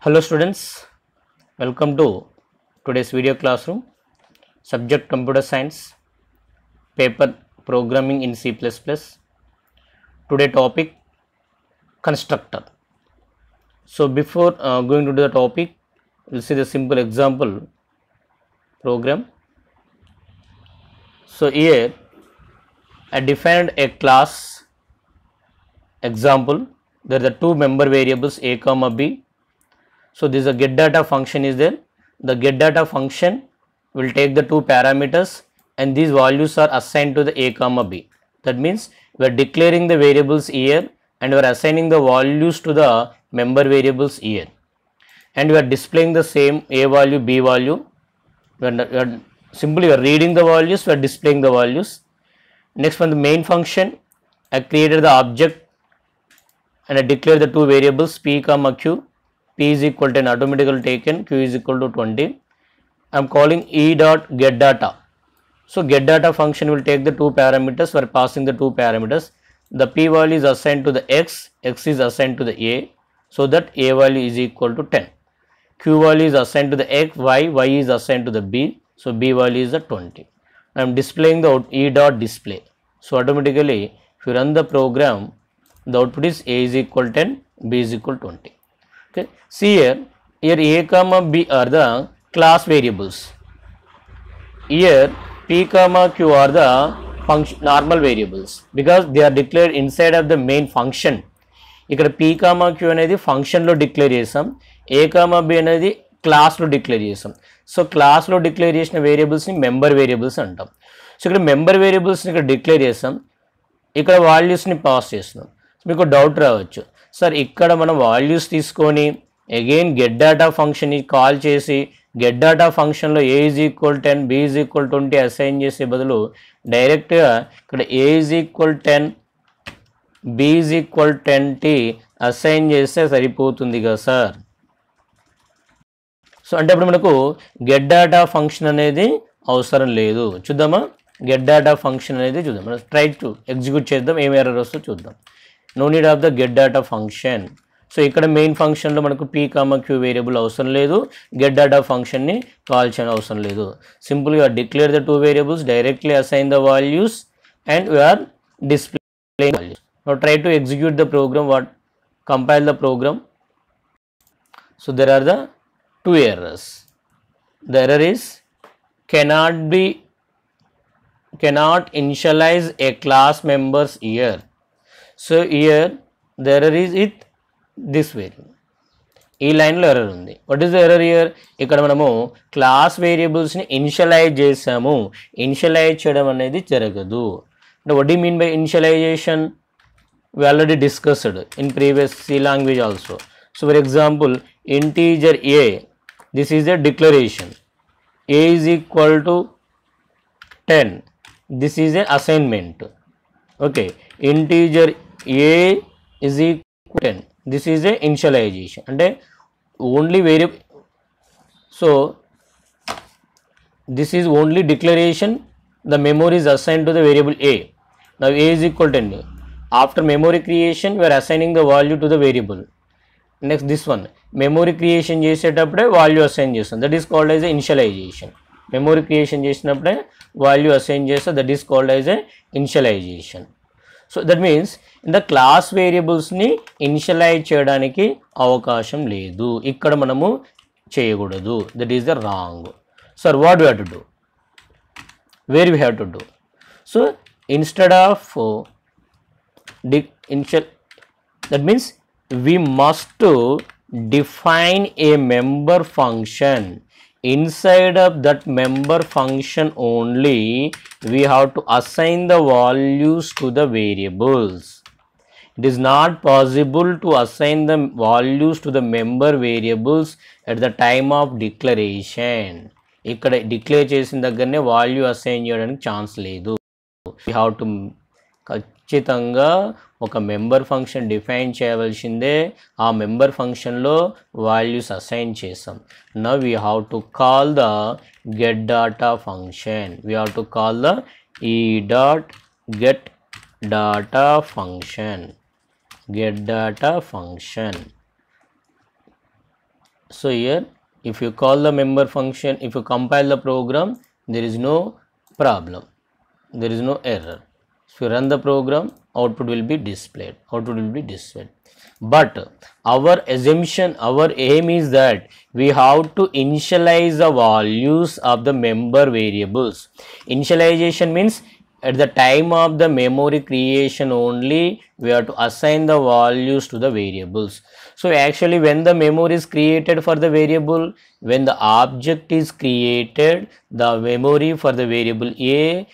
Hello students, welcome to today's video classroom. Subject Computer Science, paper Programming in C++. Today topic constructor. So before going to the topic, we'll see the simple example program. So here I defined a class example. There are two member variables a comma b. So this is a get data function is there. The get data function will take the two parameters and these values are assigned to the a comma b. That means we are declaring the variables here and we are assigning the values to the member variables here, and we are displaying the same a value b value. We are simply reading the values, we are displaying the values. Next, from the main function I created the object and I declared the two variables p comma q. P is equal to 10 automatically taken, q is equal to 20. I am calling e dot get data. So get data function will take the two parameters, we are passing the two parameters. The p value is assigned to the x is assigned to the a, so that a value is equal to 10. Q value is assigned to the x, y is assigned to the b, so b value is the 20. I am displaying the e dot display. So automatically if you run the program, the output is a is equal to 10, b is equal to 20. Okay. See here a comma b are the class variables. Here p comma q are the function normal variables because they are declared inside of the main function. ఇక్కడ p comma q అనేది function లో declare చేసాం, a comma b అనేది class లో declare చేసాం. So class లో declare చేసిన variables ని మెంబర్ వేరియబుల్స్ అంటాం. సో ఇక్కడ మెంబర్ వేరియబుల్స్ ని ఇక్కడ డిక్లేర్ చేసాం, ఇక్కడ వాల్యూస్ ని పాస్ చేస్తున్నాం. మీకు డౌట్ రావచ్చు, సార్ ఇక్కడ మనం వాల్యూస్ తీసుకొని అగైన్ గెట్ డేటా ఫంక్షన్ ని కాల్ చేసి గెట్ డేటా ఫంక్షన్లో a is equal 10 b is equal 20 assign చేసే బదులు డైరెక్ట్గా ఇక్కడ a is equal 10 b is equal 20 assign చేస్తే సరిపోతుంది కదా సార్. సో అంటే ఇప్పుడు మనకు గెట్ డేటా ఫంక్షన్ అనేది అవసరం లేదు. చూద్దామా, గెట్ డేటా ఫంక్షన్ అనేది చూద్దాం. మనం ట్రై టు ఎగ్జిక్యూట్ చేద్దాం, ఏం ఎర్రర్ వస్తుందో చూద్దాం. No need of the get data function. So ఇక్కడ మెయిన్ ఫంక్షన్లో మనకు p కామా q వేరియబుల్ అవసరం లేదు, గెట్ డేటా ఫంక్షన్ని కాల్ చేయడం అవసరం లేదు. సింపుల్గా declare the two variables, directly assign the values and we are displaying values. Now try to execute the program, compile the program. So there are the two errors. The error is cannot initialize a class members here. So here the error is this way. ఈ లైన్లో error ఉంది. What is the error here? ఇక్కడ మనము class వేరియబుల్స్ని initialize చేసాము, initialize చేయడం అనేది జరగదు. అంటే what you mean by initialization? We already discussed in previous C language also. So for example, integer a, this is a declaration, a is equal to 10, this is a assignment. Okay, integer a is equal to 10, this is a initialization. And only variable, so this is only declaration, the memory is assigned to the variable a. Now a is equal to 10. After memory creation we are assigning the value to the variable. Next this one, memory creation చేసేటప్పుడే value assign చేస్తాం, that is called as a initialization. Memory creation చేసినప్పుడే value assign చేస్తాం, that is called as a initialization. So that means in the class వేరియబుల్స్ని initialize చేయడానికి అవకాశం లేదు, ఇక్కడ మనము చేయకూడదు. That is the wrong. Sir what we have to do? Where we have to do? So instead of that means we must define a member function. Inside of that member function only we have to assign the values to the variables. It is not possible to assign the values to the member variables at the time of declaration. ఇక్కడ declare చేసిన దగ్గరనే value assign చేయడానికి chance లేదు. we have to ఖచ్చితంగా ఒక member function define చేయవలసిందే, ఆ member ఫంక్షన్లో వాల్యూస్ అసైన్ చేసాం. Now we have to call the get data function, we have to call the e dot get data function, get data function. So here if you call the member function, if you compile the program, there is no problem, there is no error. If you run the program, output will be displayed, but our assumption, our aim is that we have to initialize the values of the member variables. Initialization means at the time of the memory creation only we have to assign the values to the variables. So actually when the memory is created for the variable, when the object is created, the memory for the variable A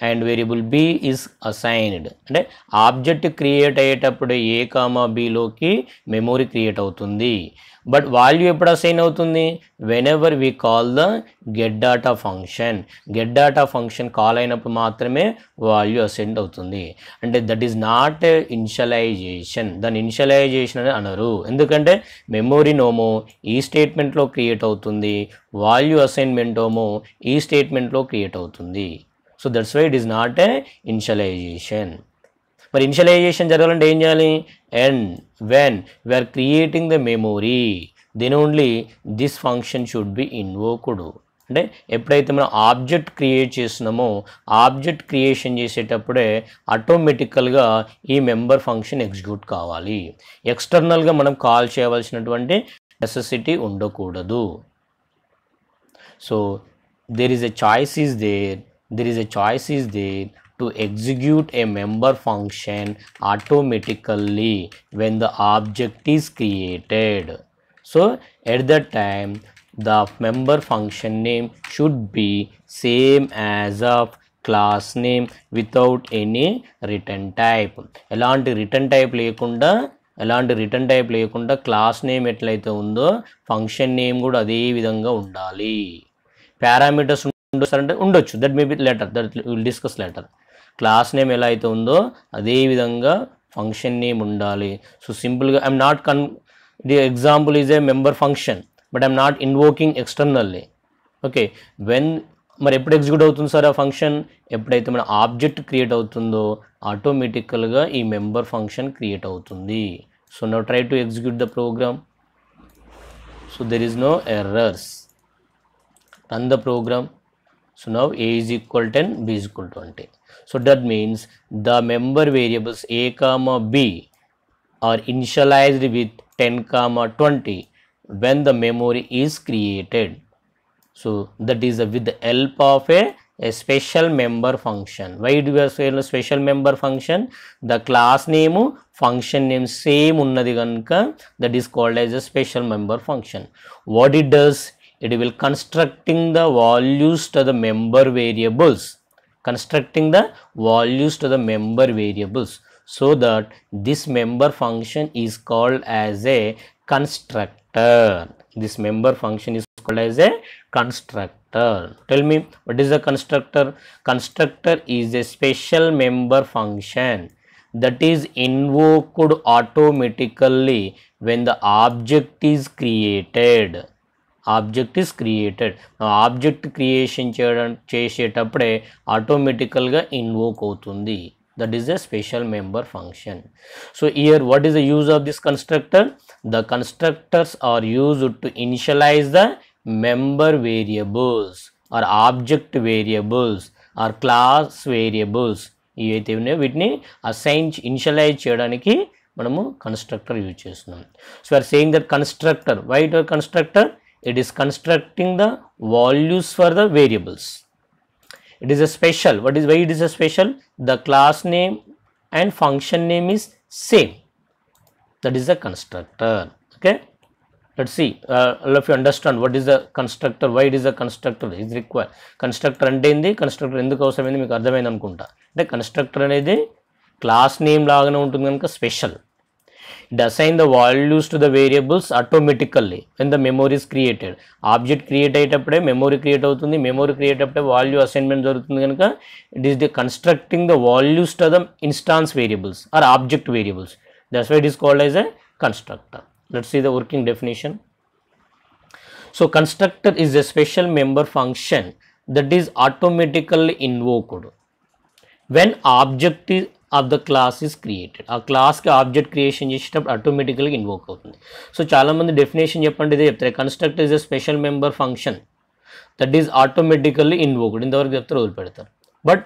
and variable b is assigned. అంటే object create అయ్యేటప్పుడు a comma బిలోకి memory create అవుతుంది, but value ఎప్పుడు assign అవుతుంది, whenever we call the get data function. Get data function call అయినప్పుడు మాత్రమే value assign అవుతుంది. అంటే దట్ ఈస్ నాట్ ఇనిషియలైజేషన్, దాని ఇనిషియలైజేషన్ అని అనరు. ఎందుకంటే మెమొరీ నోమో ఈ స్టేట్మెంట్లో క్రియేట్ అవుతుంది, వాల్యూ అసైన్మెంట్ ఓమో ఈ స్టేట్మెంట్లో క్రియేట్ అవుతుంది. So that's why it is not a initialization. But initialization జరగాలంటే ఏం చేయాలి, and when we are creating the memory then only this function should be invoked. అంటే ఎప్పుడైతే మనం ఆబ్జెక్ట్ క్రియేట్ చేస్తున్నామో ఆబ్జెక్ట్ క్రియేషన్ చేసేటప్పుడే ఆటోమేటికల్గా ఈ మెంబర్ ఫంక్షన్ ఎగ్జిక్యూట్ కావాలి. ఎక్స్టర్నల్గా మనం కాల్ చేయవలసినటువంటి నెసెసిటీ ఉండకూడదు. So there is a choice is there to execute a member function automatically when the object is created. So at that time the member function name should be same as of class name without any return type. ఎలాంటి return type లేకుండా class name ఎట్లయితే ఉందో function name కూడా అదే విధంగా ఉండాలి. Parameters అంటే ఉండొచ్చు, that may be letter, that will discuss letter. Class name ఎలా అయితే ఉందో అదే విధంగా ఫంక్షన్ నేమ్ ఉండాలి. సో సింపుల్గా I'm not the example is a member function but I'm not invoking externally. Okay, మరి ఎప్పుడు ఎగ్జిక్యూట్ అవుతుంది సార్ ఆ ఫంక్షన్, ఎప్పుడైతే మన ఆబ్జెక్ట్ క్రియేట్ అవుతుందో ఆటోమేటికల్గా ఈ మెంబర్ ఫంక్షన్ క్రియేట్ అవుతుంది. So now try to execute the program. So there is no errors. Run the program. So now a is equal 10, b is equal 20. So that means the member variables a comma b are initialized with 10 comma 20 when the memory is created. So that is with the help of a special member function. Why do we say a special member function? The class name function name same unnadi ganaka that is called as a special member function. What it does, it will constructing the values to the member variables, so that this member function is called as a constructor. This member function is called as a constructor. Tell me, what is a constructor? Constructor is a special member function that is invoked automatically when the object is created. Object creation చేసేటప్పుడే ఆటోమేటికల్గా invoke అవుతుంది. That is a special member function. So here what is the use of this constructor? The constructors are used to initialize the member variables or object variables or class variables ఇవైతే ఉన్నాయో వీటిని initialize చేయడానికి మనము constructor use చేస్తున్నాం. So are saying that constructor, why it are constructor? It is constructing the values for the variables. It is a special. Why it is a special? The class name and function name is same. That is a constructor. Okay, let's see. All of you understand what is the constructor, why it is a constructor is required. Constructor అంటే ఏంది, constructor ఎందుకు అవసరమైంది మీకు అర్థమైంది అనుకుంటా. అంటే constructor అనేది class name లాగానే ఉంటుంది కనుక special. It assign the values to the variables automatically when the memory is created. Object create అయ్యేటప్పుడే మెమొరీ క్రియేట్ అవుతుంది, మెమొరీ క్రియేట్ అప్పుడే వాల్యూ అసైన్మెంట్ జరుగుతుంది కనుక it is the constructing the values to the instance variables or object variables. That's why it is called as a constructor. Let's see the working definition. So constructor is a special member function that is automatically invoked when object of the class is created. ఆ క్లాస్కి object creation చేసేటప్పుడు ఆటోమేటికల్గా invoke అవుతుంది. So చాలామంది definition చెప్పండి ఇదే చెప్తారు, constructor is a special member function that is automatically invoked. ఇంతవరకు చెప్తారు, వదిలిపెడతారు. But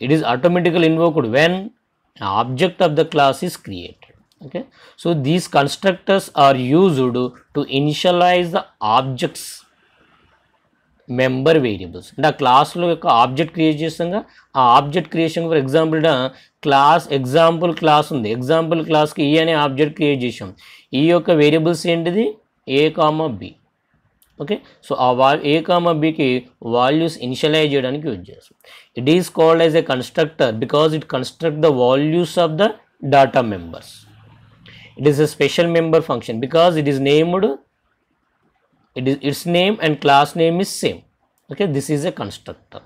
it is automatically invoked when an object of the class is created. Okay, so these constructors are used to initialize the objects member variables. అంటే ఆ క్లాస్లో యొక్క object create చేస్తాగా ఆ object creation for example class example class ఉంది, example క్లాస్కి ఈ అనే object create చేసాం. ఈ యొక్క వేరియబుల్స్ ఏంటిది ఏ కామా బి. ఓకే, సో ఆ ఏ కామా బికి వాల్యూస్ ఇనిషియలైజ్ చేయడానికి యూజ్ చేస్తాం. It is called as a constructor because it construct the values of the data members. It is a special member function because it is named, its name and class name is same. Okay, this is a constructor.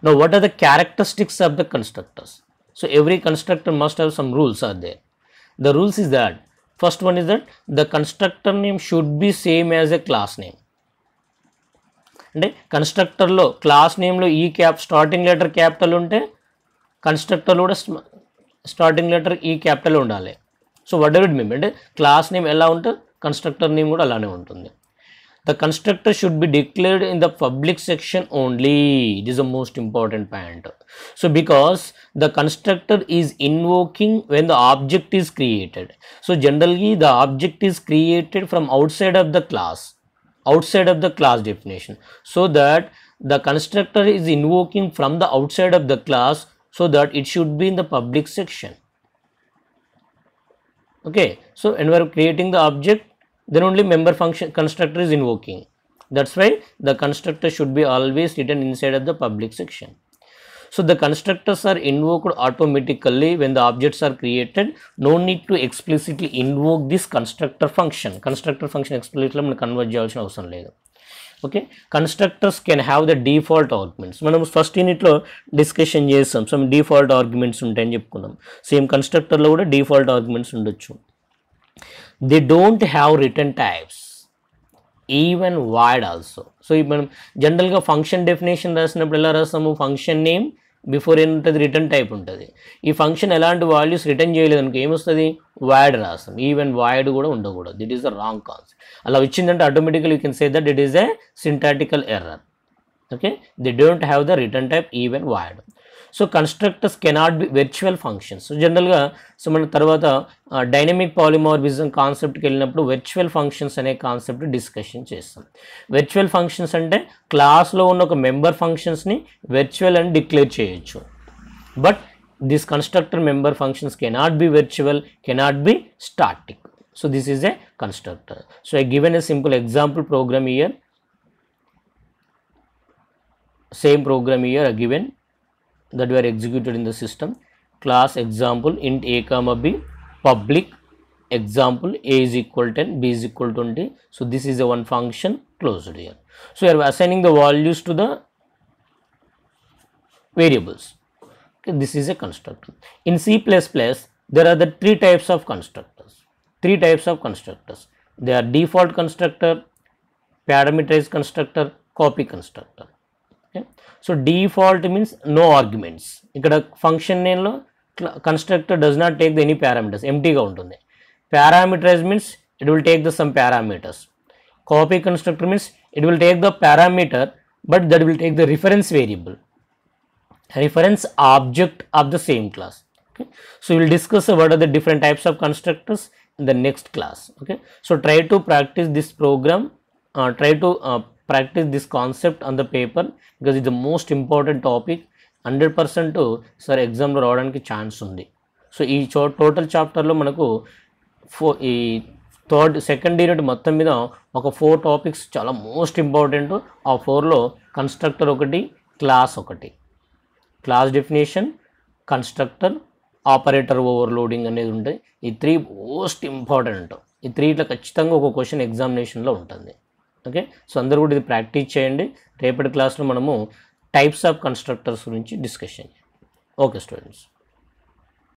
Now what are the characteristics of the constructors? So every constructor must have some rules are there. The rules is that first one is that the constructor name should be same as a class name. అంటే కన్స్ట్రక్టర్లో class నేమ్లో ఈ starting letter capital ఉంటే కన్స్ట్రక్టర్లో కూడా starting letter ఈ capital ఉండాలి. So what do it mean అంటే class name ఎలా ఉంటే constructor name కూడా అలానే ఉంటుంది. The constructor should be declared in the public section only. It is the most important point. So because the constructor is invoking when the object is created. So generally the object is created from outside of the class definition, so that the constructor is invoking from the outside of the class, so that it should be in the public section. Okay, so when we are creating the object, then only member function constructor is invoking. That's why the constructor should be always written inside of the public section. So the constructors are invoked automatically when the objects are created. No need to explicitly invoke this constructor function. Constructor function explicitly మనం convert చేయాల్సిన అవసరం లేదు. Okay, constructors can have the default arguments. మనం first యూనిట్లో discussion చేస్తాం. Some default arguments ఉంటాయని చెప్పుకున్నాం. Same కన్స్ట్రక్టర్లో కూడా డిఫాల్ట్ ఆర్గ్యుమెంట్స్ ఉండొచ్చు. They don't have return types, even void also. So మనం జనరల్గా ఫంక్షన్ డెఫినేషన్ రాసినప్పుడు ఎలా రాస్తాము, ఫంక్షన్ నేమ్ బిఫోర్ ఏముంటుంది రిటర్న్ టైప్ ఉంటుంది. ఈ ఫంక్షన్ ఎలాంటి వాల్యూస్ రిటర్న్ చేయలేదు అనుకో ఏమొస్తుంది, వాయిడ్ రాస్తాం. ఈవెన్ వాయిడ్ కూడా ఉండకూడదు. That is the wrong concept. అలా వచ్చిందంటే automatical you can say that it is a syntactical error. Okay, they don't have the return type even void. So constructors cannot be virtual functions. So జనరల్గా so మన తర్వాత dynamic polymorphism కాన్సెప్ట్కి వెళ్ళినప్పుడు virtual functions అనే concept discussion చేస్తాం. Virtual functions అంటే క్లాస్లో ఉన్న ఒక మెంబర్ ఫంక్షన్స్ని వెర్చువల్ అని డిక్లేర్ చేయొచ్చు. But this constructor member functions cannot be virtual, cannot be static. So this is a constructor. So I given a simple example program here. Same program here I given that were executed in the system. Class example int a comma b, public example a is equal 10, b is equal 20. So this is a one function closed here. So you are assigning the values to the variables. Okay, this is a constructor. In C++, there are the three types of constructors. They are default constructor, parameterized constructor, copy constructor. Okay. So default means no arguments. ఇక్కడ function నేమ్లో constructor does not take the any parameters, ఎంటీగా ఉంటుంది. Parameterize means it will take the some parameters. Copy constructor means it will take the parameter but that will take the reference variable, reference object of the same class. Okay, so we will discuss what are the different types of constructors in the next class. Okay, so try to practice this program, practice this concept on the paper because it's the most important topic. 100% sir ఎగ్జామ్లో రావడానికి chance ఉంది. So ఈ total చాప్టర్లో మనకు ఈ second unit మొత్తం మీద ఒక 4 టాపిక్స్ చాలా మోస్ట్ ఇంపార్టెంట్. ఆ 4లో కన్స్ట్రక్టర్ ఒకటి, క్లాస్ ఒకటి, class definition, constructor, operator overloading అనేది ఉంటాయి. ఈ 3 మోస్ట్ ఇంపార్టెంట్. ఈ 3 ఖచ్చితంగా ఒక క్వశ్చన్ ఎగ్జామినేషన్లో ఉంటుంది. ఓకే, సో అందరూ కూడా ఇది ప్రాక్టీస్ చేయండి. రేపటి క్లాస్లో మనము టైప్స్ ఆఫ్ కన్స్ట్రక్టర్స్ గురించి డిస్కషన్. Okay students.